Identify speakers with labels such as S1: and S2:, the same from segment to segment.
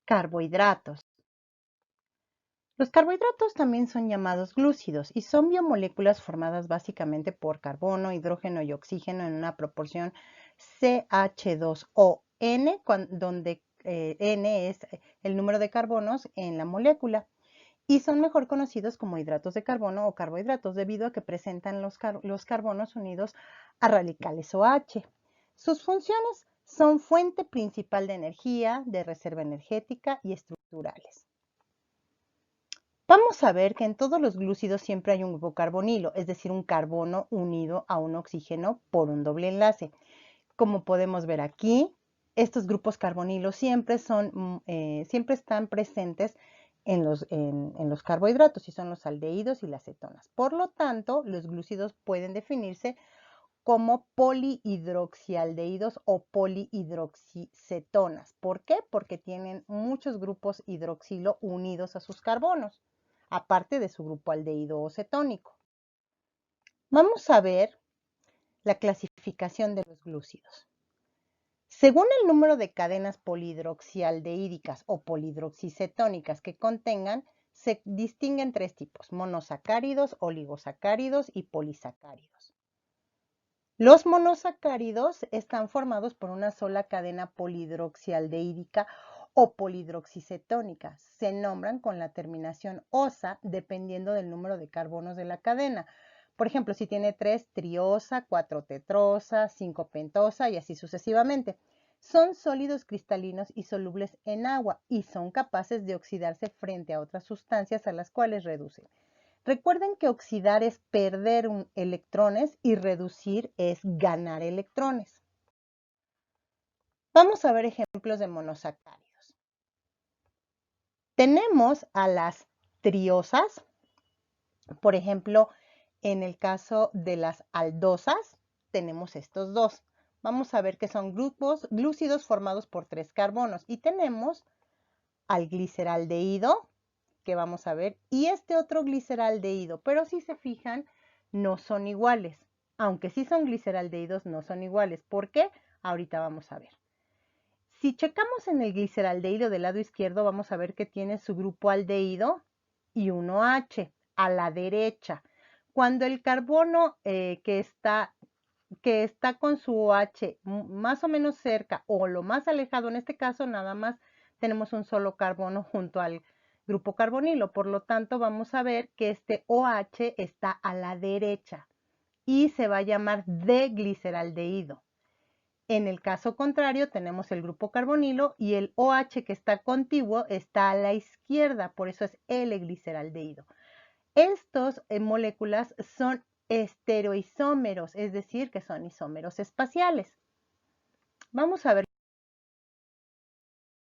S1: Carbohidratos. Los carbohidratos también son llamados glúcidos y son biomoléculas formadas básicamente por carbono, hidrógeno y oxígeno en una proporción CH2O N, donde N es el número de carbonos en la molécula. Y son mejor conocidos como hidratos de carbono o carbohidratos debido a que presentan los carbonos unidos a radicales OH. Sus funciones son fuente principal de energía, de reserva energética y estructurales. Vamos a ver que en todos los glúcidos siempre hay un grupo carbonilo, es decir, un carbono unido a un oxígeno por un doble enlace. Como podemos ver aquí, estos grupos carbonilos siempre están presentes en los carbohidratos y son los aldehídos y las cetonas. Por lo tanto, los glúcidos pueden definirse como polihidroxialdehídos o polihidroxicetonas. ¿Por qué? Porque tienen muchos grupos hidroxilo unidos a sus carbonos, aparte de su grupo aldehído o cetónico. Vamos a ver la clasificación de los glúcidos. Según el número de cadenas polihidroxialdehídicas o polihidroxicetónicas que contengan, se distinguen tres tipos: monosacáridos, oligosacáridos y polisacáridos. Los monosacáridos están formados por una sola cadena polihidroxialdehídica o polihidroxicetónica. Se nombran con la terminación osa dependiendo del número de carbonos de la cadena. Por ejemplo, si tiene 3, triosa, 4, tetrosa, 5, pentosa y así sucesivamente. Son sólidos cristalinos y solubles en agua y son capaces de oxidarse frente a otras sustancias a las cuales reducen. Recuerden que oxidar es perder electrones y reducir es ganar electrones. Vamos a ver ejemplos de monosacáridos. Tenemos a las triosas, por ejemplo, en el caso de las aldosas, tenemos estos dos. Vamos a ver que son grupos glúcidos formados por 3 carbonos y tenemos al gliceraldehído, que vamos a ver, y este otro gliceraldehído, pero si se fijan, no son iguales. Aunque sí son gliceraldehídos, no son iguales. ¿Por qué? Ahorita vamos a ver. Si checamos en el gliceraldehído del lado izquierdo, vamos a ver que tiene su grupo aldehído y un OH a la derecha. Cuando el carbono que está con su OH más o menos cerca o lo más alejado, en este caso nada más tenemos un solo carbono junto al grupo carbonilo, por lo tanto vamos a ver que este OH está a la derecha y se va a llamar D-gliceraldehído. En el caso contrario tenemos el grupo carbonilo y el OH que está contiguo está a la izquierda, por eso es L-gliceraldehído. Estas moléculas son estereoisómeros, es decir, que son isómeros espaciales. Vamos a ver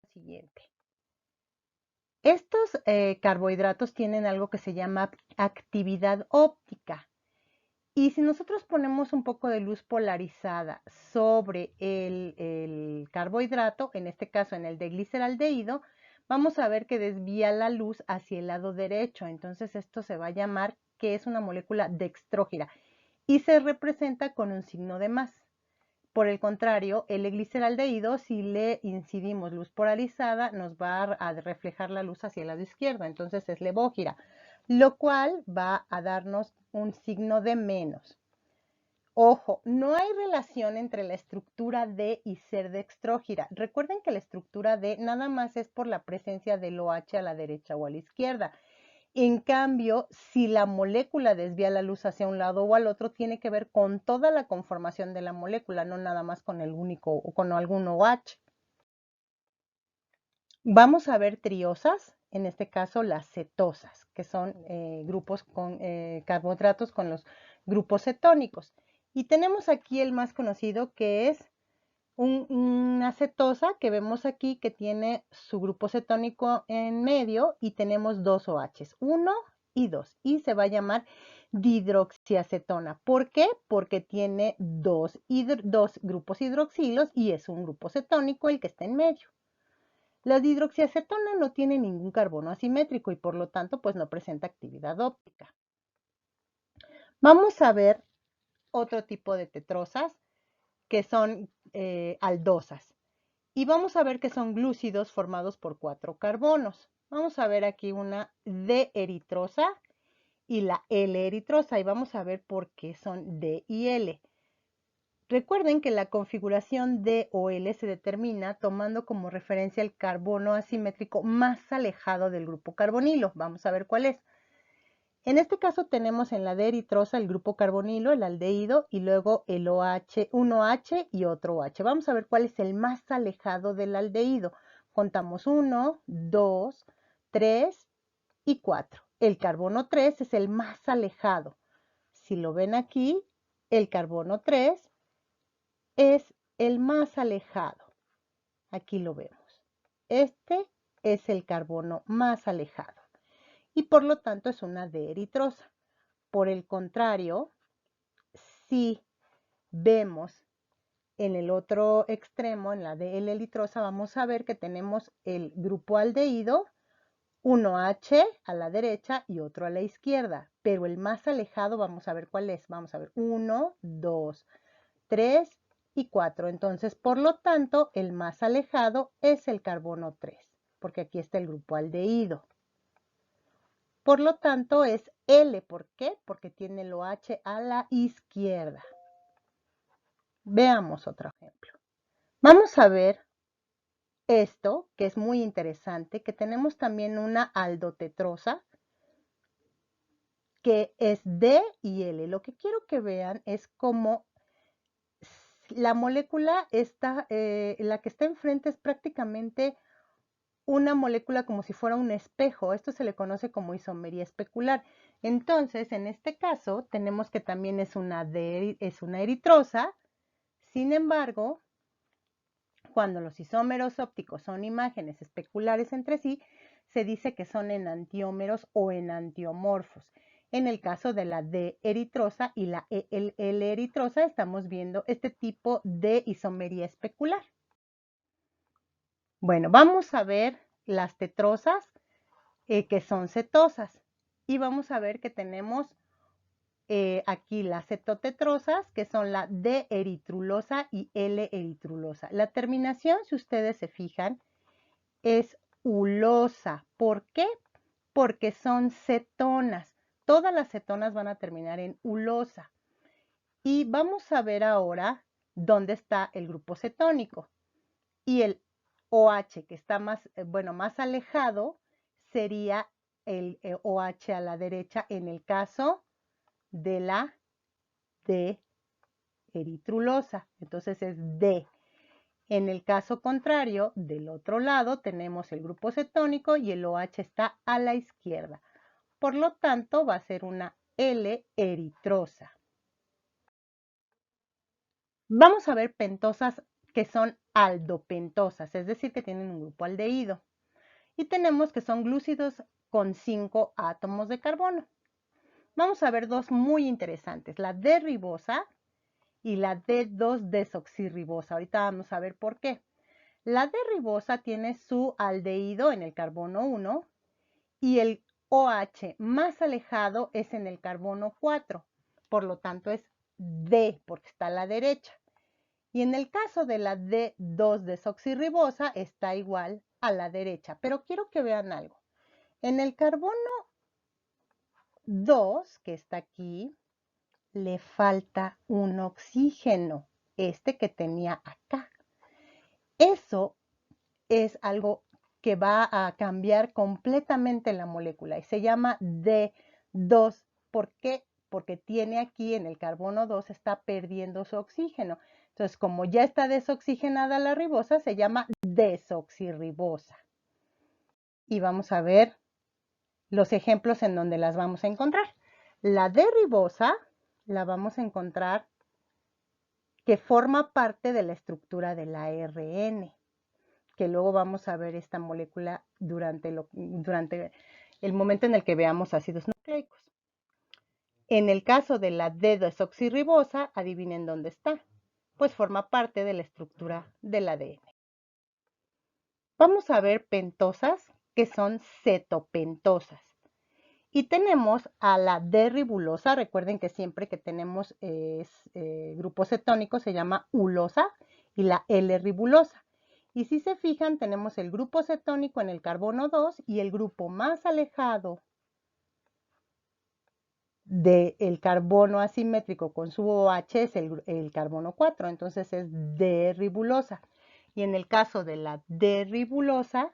S1: lo siguiente. Estos carbohidratos tienen algo que se llama actividad óptica. Y si nosotros ponemos un poco de luz polarizada sobre el carbohidrato, en este caso en el de gliceraldehído, vamos a ver que desvía la luz hacia el lado derecho. Entonces esto se va a llamar que es una molécula dextrógira y se representa con un signo de más. Por el contrario, el gliceraldehído, si le incidimos luz polarizada, nos va a reflejar la luz hacia el lado izquierdo, entonces es levógira, lo cual va a darnos un signo de menos. Ojo, no hay relación entre la estructura D y ser dextrógira. Recuerden que la estructura D nada más es por la presencia del OH a la derecha o a la izquierda. En cambio, si la molécula desvía la luz hacia un lado o al otro, tiene que ver con toda la conformación de la molécula, no nada más con el único o con algún OH. Vamos a ver triosas, en este caso las cetosas, que son grupos con carbohidratos con los grupos cetónicos. Y tenemos aquí el más conocido, que es una cetosa que vemos aquí que tiene su grupo cetónico en medio y tenemos dos OHs, 1 y 2, y se va a llamar dihidroxiacetona. ¿Por qué? Porque tiene dos grupos hidroxilos y es un grupo cetónico el que está en medio. La dihidroxiacetona no tiene ningún carbono asimétrico y por lo tanto pues no presenta actividad óptica. Vamos a ver otro tipo de tetrosas que son aldosas. Y vamos a ver que son glúcidos formados por 4 carbonos. Vamos a ver aquí una D-eritrosa y la L-eritrosa y vamos a ver por qué son D y L. Recuerden que la configuración D o L se determina tomando como referencia el carbono asimétrico más alejado del grupo carbonilo. Vamos a ver cuál es. En este caso tenemos en la D-eritrosa el grupo carbonilo, el aldehído, y luego el OH, un OH y otro OH. Vamos a ver cuál es el más alejado del aldehído. Contamos 1, 2, 3 y 4. El carbono 3 es el más alejado. Si lo ven aquí, el carbono 3 es el más alejado. Aquí lo vemos. Este es el carbono más alejado y por lo tanto es una D-eritrosa. Por el contrario, si vemos en el otro extremo, en la D-L-eritrosa, vamos a ver que tenemos el grupo aldehído, un OH a la derecha y otro a la izquierda, pero el más alejado vamos a ver cuál es. Vamos a ver 1, 2, 3 y 4. Entonces, por lo tanto, el más alejado es el carbono 3, porque aquí está el grupo aldehído. Por lo tanto, es L. ¿Por qué? Porque tiene el OH a la izquierda. Veamos otro ejemplo. Vamos a ver esto, que es muy interesante, que tenemos también una aldotetrosa, que es D y L. Lo que quiero que vean es cómo la molécula está, la que está enfrente es prácticamente una molécula como si fuera un espejo. Esto se le conoce como isomería especular. Entonces, en este caso, tenemos que también es una eritrosa. Sin embargo, cuando los isómeros ópticos son imágenes especulares entre sí, se dice que son enantiómeros o enantiomorfos. En el caso de la D-eritrosa y la L-eritrosa estamos viendo este tipo de isomería especular. Bueno, vamos a ver las tetrosas que son cetosas y vamos a ver que tenemos aquí las cetotetrosas, que son la D-eritrulosa y L-eritrulosa. La terminación, si ustedes se fijan, es ulosa. ¿Por qué? Porque son cetonas. Todas las cetonas van a terminar en ulosa. Y vamos a ver ahora dónde está el grupo cetónico. Y el OH que está más, más alejado sería el OH a la derecha en el caso de la D-eritrulosa. Entonces es D. En el caso contrario, del otro lado tenemos el grupo cetónico y el OH está a la izquierda. Por lo tanto, va a ser una L-eritrosa. Vamos a ver pentosas que son aldopentosas, es decir, que tienen un grupo aldehído. Y tenemos que son glúcidos con 5 átomos de carbono. Vamos a ver dos muy interesantes, la D-ribosa y la D2-desoxirribosa. Ahorita vamos a ver por qué. La D-ribosa tiene su aldehído en el carbono 1 y el OH más alejado es en el carbono 4. Por lo tanto es D porque está a la derecha. Y en el caso de la D2-desoxirribosa está igual a la derecha. Pero quiero que vean algo. En el carbono 2, que está aquí, le falta un oxígeno, este que tenía acá. Eso es algo que va a cambiar completamente la molécula y se llama D2. ¿Por qué? Porque tiene aquí en el carbono 2 está perdiendo su oxígeno. Entonces, como ya está desoxigenada la ribosa, se llama desoxirribosa. Y vamos a ver los ejemplos en donde las vamos a encontrar. La D-ribosa la vamos a encontrar que forma parte de la estructura del ARN, que luego vamos a ver esta molécula durante el momento en el que veamos ácidos nucleicos. En el caso de la D-desoxirribosa, adivinen dónde está. Pues forma parte de la estructura del ADN. Vamos a ver pentosas que son cetopentosas. Y tenemos a la D-ribulosa. Recuerden que siempre que tenemos grupo cetónico se llama ulosa y la L-ribulosa. Y si se fijan, tenemos el grupo cetónico en el carbono 2 y el grupo más alejado del carbono asimétrico con su OH es el carbono 4, entonces es D-ribulosa. Y en el caso de la D-ribulosa,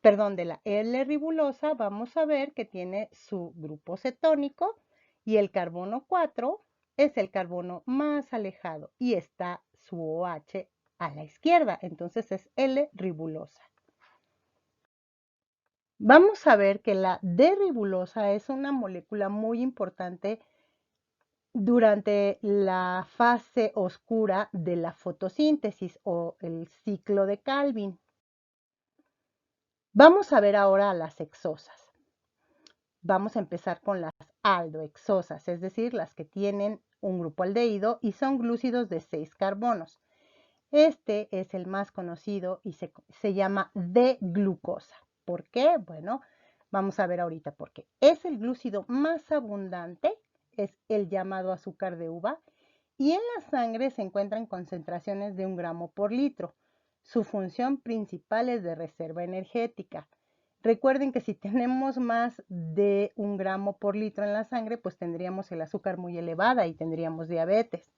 S1: perdón, de la L-ribulosa, vamos a ver que tiene su grupo cetónico y el carbono 4 es el carbono más alejado y está su OH a la izquierda, entonces es L-ribulosa. Vamos a ver que la D-ribulosa es una molécula muy importante durante la fase oscura de la fotosíntesis o el ciclo de Calvin. Vamos a ver ahora a las hexosas. Vamos a empezar con las aldohexosas, es decir, las que tienen un grupo aldehído y son glúcidos de 6 carbonos. Este es el más conocido y se llama D-glucosa. ¿Por qué? Bueno, vamos a ver ahorita por qué. Es el glúcido más abundante, es el llamado azúcar de uva, y en la sangre se encuentran concentraciones de 1 gramo por litro. Su función principal es de reserva energética. Recuerden que si tenemos más de 1 gramo por litro en la sangre, pues tendríamos el azúcar muy elevada y tendríamos diabetes.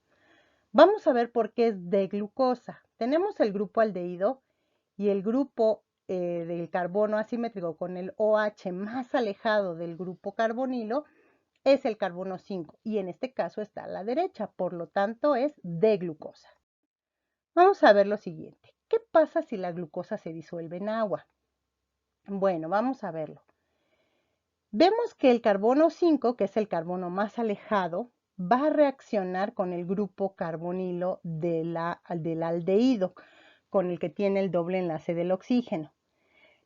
S1: Vamos a ver por qué es de glucosa. Tenemos el grupo aldehído y el grupo del carbono asimétrico con el OH más alejado del grupo carbonilo es el carbono 5 y en este caso está a la derecha, por lo tanto es de glucosa. Vamos a ver lo siguiente. ¿Qué pasa si la glucosa se disuelve en agua? Bueno, vamos a verlo. Vemos que el carbono 5, que es el carbono más alejado, va a reaccionar con el grupo carbonilo del aldehído, con el que tiene el doble enlace del oxígeno.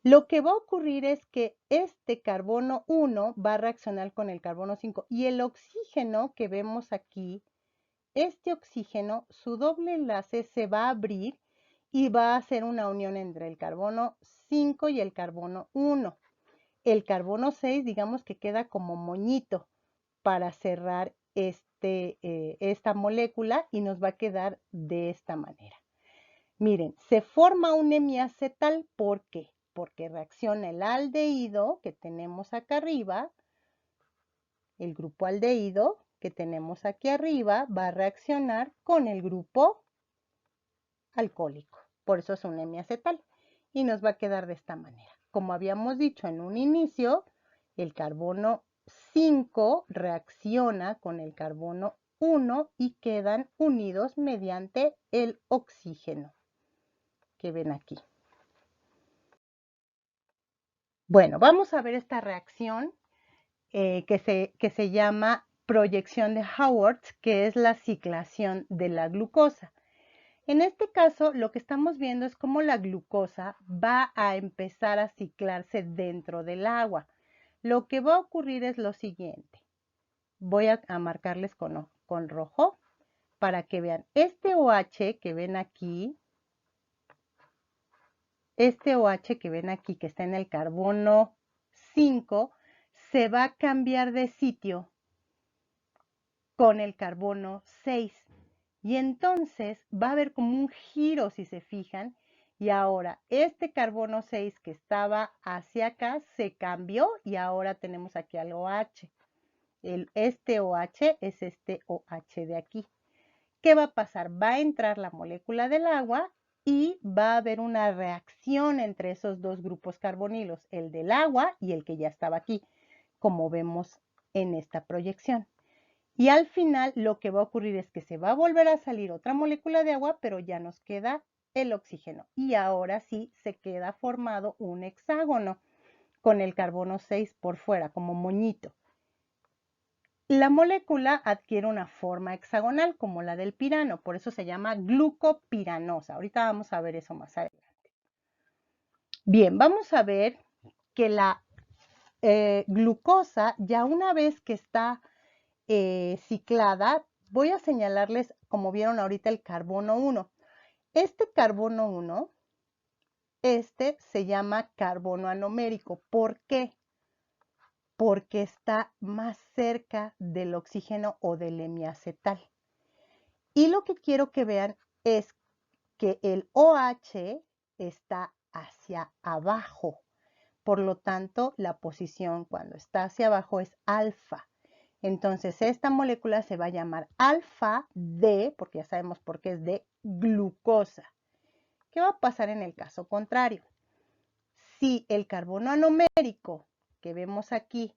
S1: Lo que va a ocurrir es que este carbono 1 va a reaccionar con el carbono 5 y el oxígeno que vemos aquí, este oxígeno, su doble enlace se va a abrir y va a hacer una unión entre el carbono 5 y el carbono 1. El carbono 6, digamos que queda como moñito para cerrar esta molécula y nos va a quedar de esta manera. Miren, se forma un hemiacetal, ¿por qué? Porque reacciona el aldehído que tenemos acá arriba, el grupo aldehído que tenemos aquí arriba va a reaccionar con el grupo alcohólico. Por eso es un hemiacetal y nos va a quedar de esta manera. Como habíamos dicho en un inicio, el carbono 5 reacciona con el carbono 1 y quedan unidos mediante el oxígeno que ven aquí. Bueno, vamos a ver esta reacción que se llama proyección de Howard, que es la ciclación de la glucosa. En este caso, lo que estamos viendo es cómo la glucosa va a empezar a ciclarse dentro del agua. Lo que va a ocurrir es lo siguiente. Voy a marcarles con rojo para que vean. Este OH que ven aquí, que está en el carbono 5, se va a cambiar de sitio con el carbono 6. Y entonces va a haber como un giro, si se fijan, y ahora este carbono 6 que estaba hacia acá se cambió y ahora tenemos aquí al OH. Este OH es este OH de aquí. ¿Qué va a pasar? Va a entrar la molécula del agua y va a haber una reacción entre esos dos grupos carbonilos, el del agua y el que ya estaba aquí, como vemos en esta proyección. Y al final lo que va a ocurrir es que se va a volver a salir otra molécula de agua, pero ya nos queda el oxígeno. Y ahora sí se queda formado un hexágono con el carbono 6 por fuera, como moñito. La molécula adquiere una forma hexagonal como la del pirano, por eso se llama glucopiranosa. Ahorita vamos a ver eso más adelante. Bien, vamos a ver que la glucosa, ya una vez que está ciclada, voy a señalarles, como vieron ahorita, el carbono 1. Este carbono 1, se llama carbono anomérico. ¿Por qué? Porque está más cerca del oxígeno o del hemiacetal. Y lo que quiero que vean es que el OH está hacia abajo. Por lo tanto, la posición cuando está hacia abajo es alfa. Entonces, esta molécula se va a llamar alfa D, porque ya sabemos por qué es de glucosa. ¿Qué va a pasar en el caso contrario? Si el carbono anomérico que vemos aquí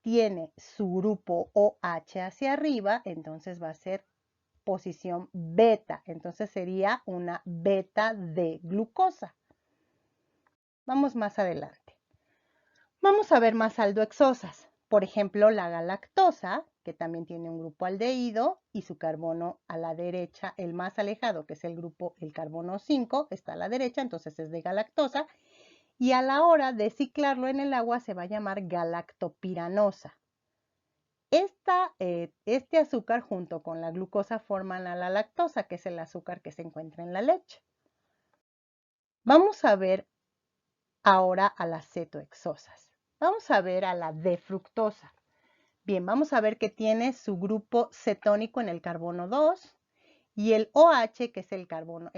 S1: tiene su grupo OH hacia arriba, entonces va a ser posición beta. Entonces sería una beta de glucosa. Vamos más adelante. Vamos a ver más aldohexosas. Por ejemplo, la galactosa, que también tiene un grupo aldehído y su carbono a la derecha, el más alejado, que es el carbono 5, está a la derecha, entonces es de galactosa. Y a la hora de ciclarlo en el agua se va a llamar galactopiranosa. Este azúcar junto con la glucosa forman a la lactosa, que es el azúcar que se encuentra en la leche. Vamos a ver ahora a las cetohexosas. Vamos a ver a la D-fructosa. Bien, vamos a ver que tiene su grupo cetónico en el carbono 2 y el OH, que es el carbono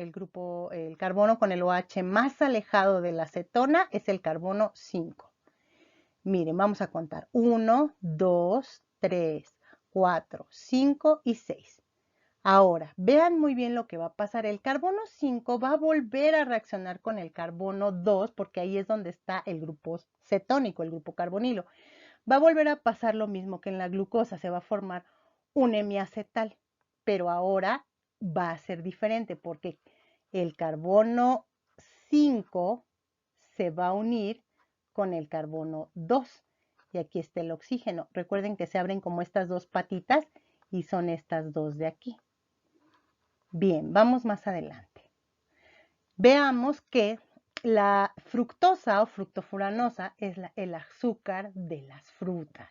S1: con el OH más alejado de la cetona, es el carbono 5. Miren, vamos a contar. 1, 2, 3, 4, 5 y 6. Ahora, vean muy bien lo que va a pasar. El carbono 5 va a volver a reaccionar con el carbono 2, porque ahí es donde está el grupo cetónico, el grupo carbonilo. Va a volver a pasar lo mismo que en la glucosa, se va a formar un hemiacetal, pero ahora va a ser diferente porque el carbono 5 se va a unir con el carbono 2 y aquí está el oxígeno. Recuerden que se abren como estas dos patitas y son estas dos de aquí. Bien, vamos más adelante. Veamos que la fructosa o fructofuranosa es el azúcar de las frutas.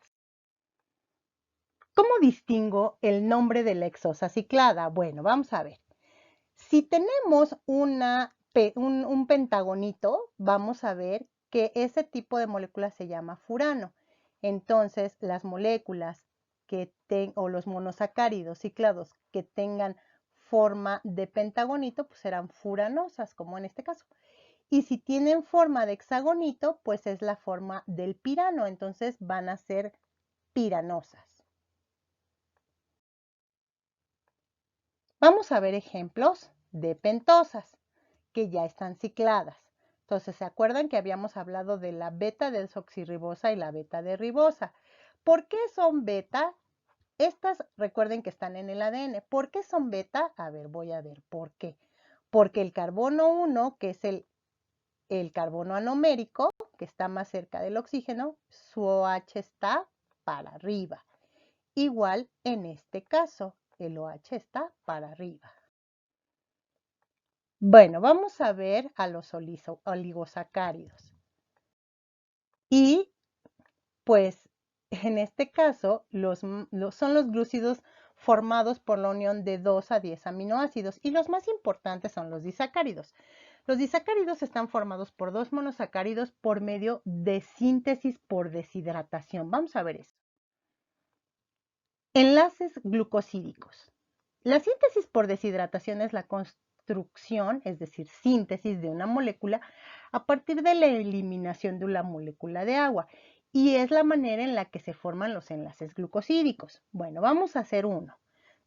S1: ¿Cómo distingo el nombre de la hexosa ciclada? Bueno, vamos a ver. Si tenemos un pentagonito, vamos a ver que ese tipo de molécula se llama furano. Entonces, las moléculas o los monosacáridos ciclados que tengan forma de pentagonito, pues serán furanosas, como en este caso. Y si tienen forma de hexagonito, pues es la forma del pirano, entonces van a ser piranosas. Vamos a ver ejemplos de pentosas que ya están cicladas. Entonces, ¿se acuerdan que habíamos hablado de la beta desoxirribosa y la beta de ribosa? ¿Por qué son beta? Estas recuerden que están en el ADN. ¿Por qué son beta? A ver, voy a ver por qué. Porque el carbono 1, que es el carbono anomérico, que está más cerca del oxígeno, su OH está para arriba. Igual en este caso, el OH está para arriba. Bueno, vamos a ver a los oligosacáridos. Y pues en este caso son los glúcidos formados por la unión de 2 a 10 aminoácidos y los más importantes son los disacáridos. Los disacáridos están formados por dos monosacáridos por medio de síntesis por deshidratación. Vamos a ver eso. Enlaces glucosídicos. La síntesis por deshidratación es la construcción, es decir, síntesis de una molécula a partir de la eliminación de una molécula de agua y es la manera en la que se forman los enlaces glucosídicos. Bueno, vamos a hacer uno.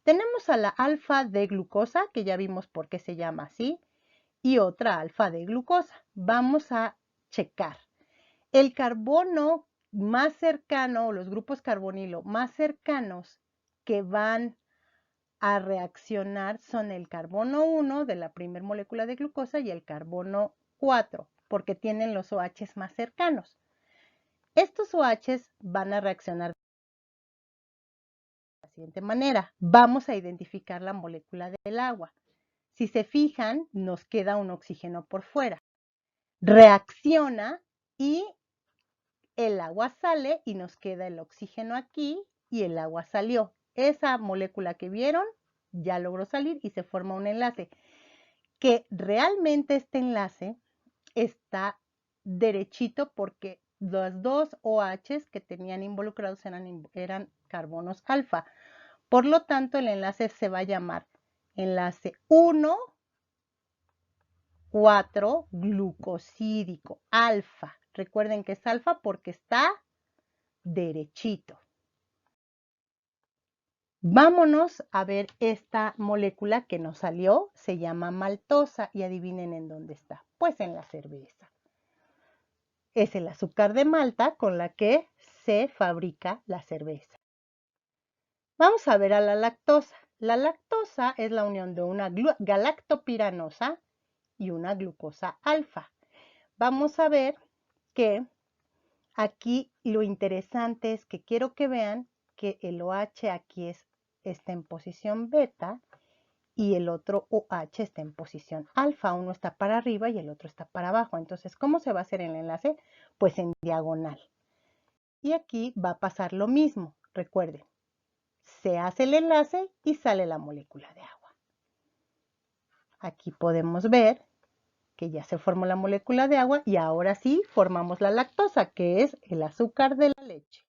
S1: Tenemos a la alfa de glucosa, que ya vimos por qué se llama así, y otra alfa de glucosa. Vamos a checar. El carbono más cercano, o los grupos carbonilo más cercanos que van a reaccionar son el carbono 1 de la primera molécula de glucosa y el carbono 4, porque tienen los OH más cercanos. Estos OH van a reaccionar de la siguiente manera. Vamos a identificar la molécula del agua. Si se fijan, nos queda un oxígeno por fuera. Reacciona y el agua sale y nos queda el oxígeno aquí y el agua salió. Esa molécula que vieron ya logró salir y se forma un enlace. Que realmente este enlace está derechito porque los dos OHs que tenían involucrados eran carbonos alfa. Por lo tanto, el enlace se va a llamar enlace 1 4-glucosídico, alfa. Recuerden que es alfa porque está derechito. Vámonos a ver esta molécula que nos salió, se llama maltosa y adivinen en dónde está. Pues en la cerveza. Es el azúcar de malta con la que se fabrica la cerveza. Vamos a ver a la lactosa. La lactosa es la unión de una galactopiranosa y una glucosa alfa. Vamos a ver que aquí lo interesante es que quiero que vean que el OH aquí está en posición beta y el otro OH está en posición alfa. Uno está para arriba y el otro está para abajo. Entonces, ¿cómo se va a hacer el enlace? Pues en diagonal. Y aquí va a pasar lo mismo. Recuerden, se hace el enlace y sale la molécula de agua. Aquí podemos ver que ya se formó la molécula de agua y ahora sí formamos la lactosa, que es el azúcar de la leche.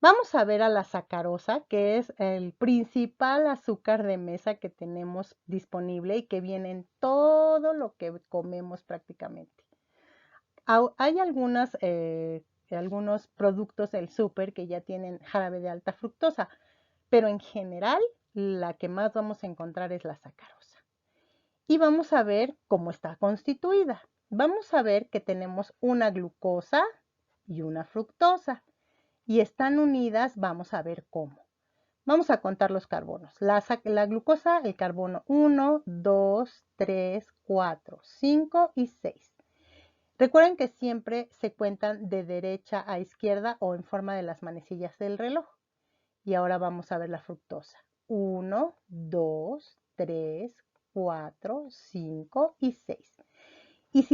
S1: Vamos a ver a la sacarosa, que es el principal azúcar de mesa que tenemos disponible y que viene en todo lo que comemos prácticamente. Hay algunos productos del súper que ya tienen jarabe de alta fructosa, pero en general la que más vamos a encontrar es la sacarosa. Y vamos a ver cómo está constituida. Vamos a ver que tenemos una glucosa y una fructosa y están unidas, vamos a ver cómo. Vamos a contar los carbonos. La glucosa, el carbono 1, 2, 3, 4, 5 y 6. Recuerden que siempre se cuentan de derecha a izquierda o en forma de las manecillas del reloj. Y ahora vamos a ver la fructosa. 1, 2, 3, 4, 5 y 6. Y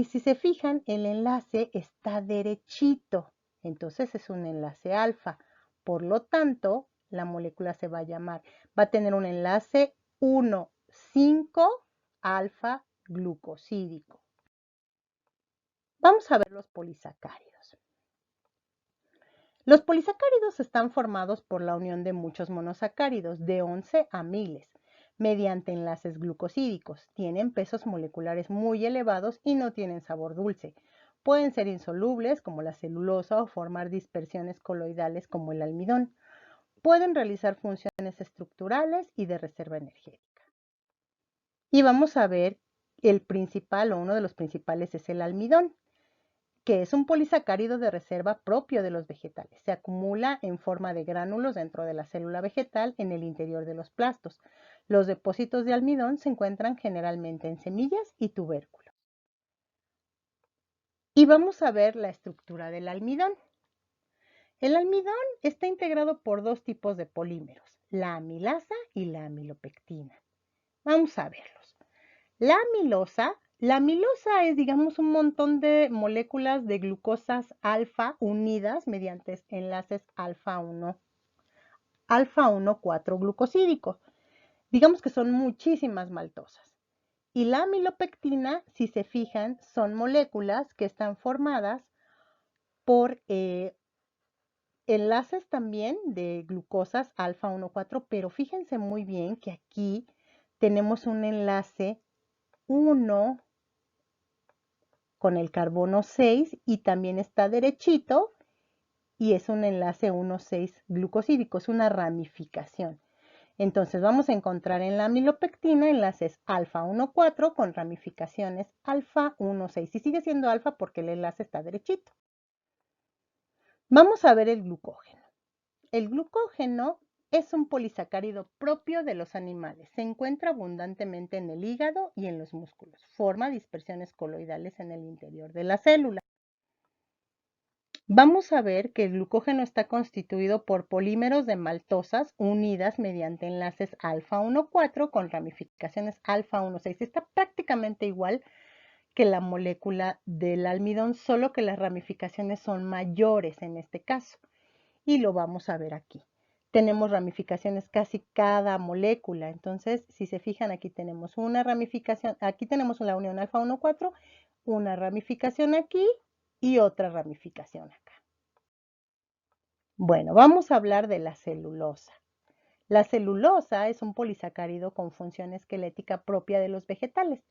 S1: si se fijan, el enlace está derechito. Entonces es un enlace alfa. Por lo tanto, la molécula se va a llamar, va a tener un enlace 1, 5 alfa glucosídico. Vamos a ver los polisacáridos. Los polisacáridos están formados por la unión de muchos monosacáridos, de 11 a miles, mediante enlaces glucosídicos. Tienen pesos moleculares muy elevados y no tienen sabor dulce. Pueden ser insolubles, como la celulosa, o formar dispersiones coloidales, como el almidón. Pueden realizar funciones estructurales y de reserva energética. Y vamos a ver el principal, o uno de los principales, es el almidón, que es un polisacárido de reserva propio de los vegetales. Se acumula en forma de gránulos dentro de la célula vegetal en el interior de los plastos. Los depósitos de almidón se encuentran generalmente en semillas y tubérculos. Y vamos a ver la estructura del almidón. El almidón está integrado por dos tipos de polímeros, la amilasa y la amilopectina. Vamos a verlos. La amilosa es, digamos, un montón de moléculas de glucosas alfa unidas mediante enlaces alfa 1, 4-glucosídicos. Digamos que son muchísimas maltosas. Y la amilopectina, si se fijan, son moléculas que están formadas por enlaces también de glucosas alfa 1, 4, pero fíjense muy bien que aquí tenemos un enlace 1 con el carbono 6 y también está derechito y es un enlace 1,6 glucosídico, es una ramificación. Entonces vamos a encontrar en la amilopectina enlaces alfa 1,4 con ramificaciones alfa 1,6 y sigue siendo alfa porque el enlace está derechito. Vamos a ver el glucógeno. El glucógeno es un polisacárido propio de los animales. Se encuentra abundantemente en el hígado y en los músculos. Forma dispersiones coloidales en el interior de la célula. Vamos a ver que el glucógeno está constituido por polímeros de maltosas unidas mediante enlaces alfa 1,4 con ramificaciones alfa 1,6. Está prácticamente igual que la molécula del almidón, solo que las ramificaciones son mayores en este caso. Y lo vamos a ver aquí. Tenemos ramificaciones casi cada molécula. Entonces, si se fijan, aquí tenemos una ramificación, aquí tenemos la unión alfa 1,4, una ramificación aquí y otra ramificación acá. Bueno, vamos a hablar de la celulosa. La celulosa es un polisacárido con función esquelética propia de los vegetales.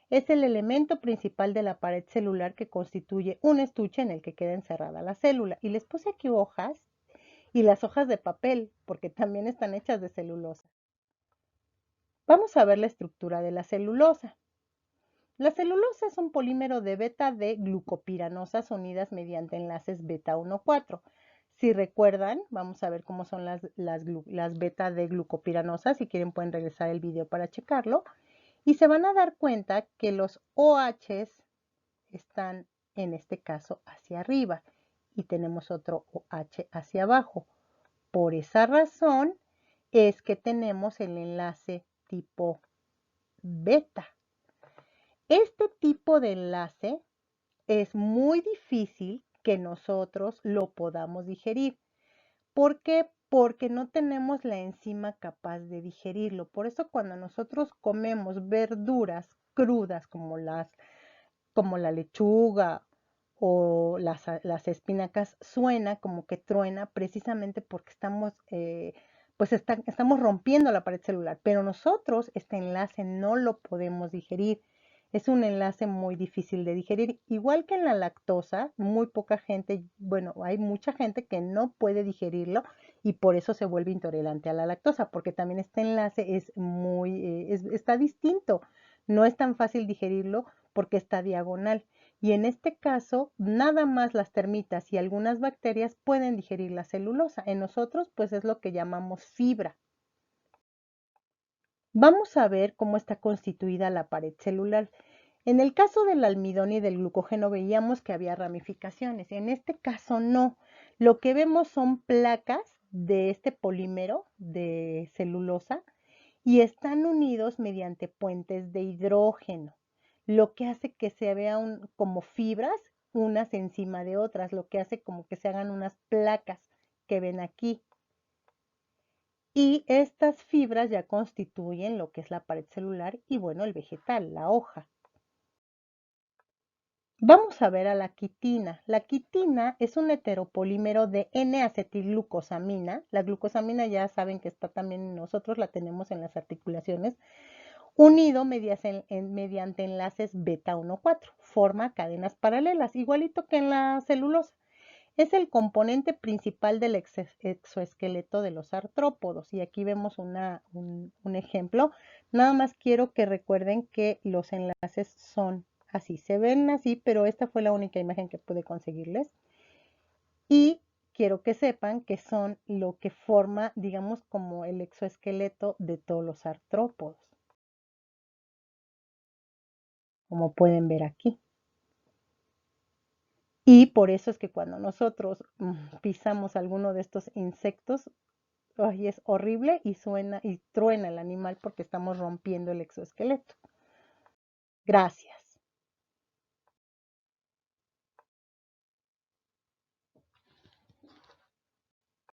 S1: Es el elemento principal de la pared celular que constituye un estuche en el que queda encerrada la célula. Y les puse aquí hojas y las hojas de papel, porque también están hechas de celulosa. Vamos a ver la estructura de la celulosa. La celulosa es un polímero de beta de glucopiranosas unidas mediante enlaces beta 1,4. Si recuerdan, vamos a ver cómo son las beta de glucopiranosas. Si quieren pueden regresar el video para checarlo. Y se van a dar cuenta que los OHs están, en este caso, hacia arriba y tenemos otro OH hacia abajo. Por esa razón es que tenemos el enlace tipo beta. Este tipo de enlace es muy difícil que nosotros lo podamos digerir. ¿Por qué? Porque no tenemos la enzima capaz de digerirlo. Por eso cuando nosotros comemos verduras crudas como la lechuga o las espinacas, suena como que truena precisamente porque estamos rompiendo la pared celular, pero nosotros este enlace no lo podemos digerir. Es un enlace muy difícil de digerir. Igual que en la lactosa, muy poca gente, bueno, hay mucha gente que no puede digerirlo y por eso se vuelve intolerante a la lactosa, porque también este enlace está distinto. No es tan fácil digerirlo porque está diagonal. Y en este caso, nada más las termitas y algunas bacterias pueden digerir la celulosa. En nosotros, pues es lo que llamamos fibra. Vamos a ver cómo está constituida la pared celular. En el caso del almidón y del glucógeno veíamos que había ramificaciones. En este caso no. Lo que vemos son placas de este polímero de celulosa y están unidos mediante puentes de hidrógeno, lo que hace que se vean como fibras unas encima de otras, lo que hace como que se hagan unas placas que ven aquí. Y estas fibras ya constituyen lo que es la pared celular y bueno, el vegetal, la hoja. Vamos a ver a la quitina. La quitina es un heteropolímero de N-acetilglucosamina. La glucosamina ya saben que está también en nosotros, la tenemos en las articulaciones, unido mediante enlaces beta 1,4. Forma cadenas paralelas, igualito que en la celulosa. Es el componente principal del exoesqueleto de los artrópodos. Y aquí vemos un ejemplo. Nada más quiero que recuerden que los enlaces son así. Se ven así, pero esta fue la única imagen que pude conseguirles. Y quiero que sepan que son lo que forma, digamos, como el exoesqueleto de todos los artrópodos, como pueden ver aquí. Y por eso es que cuando nosotros pisamos alguno de estos insectos, ay, es horrible y suena y truena el animal porque estamos rompiendo el exoesqueleto. Gracias.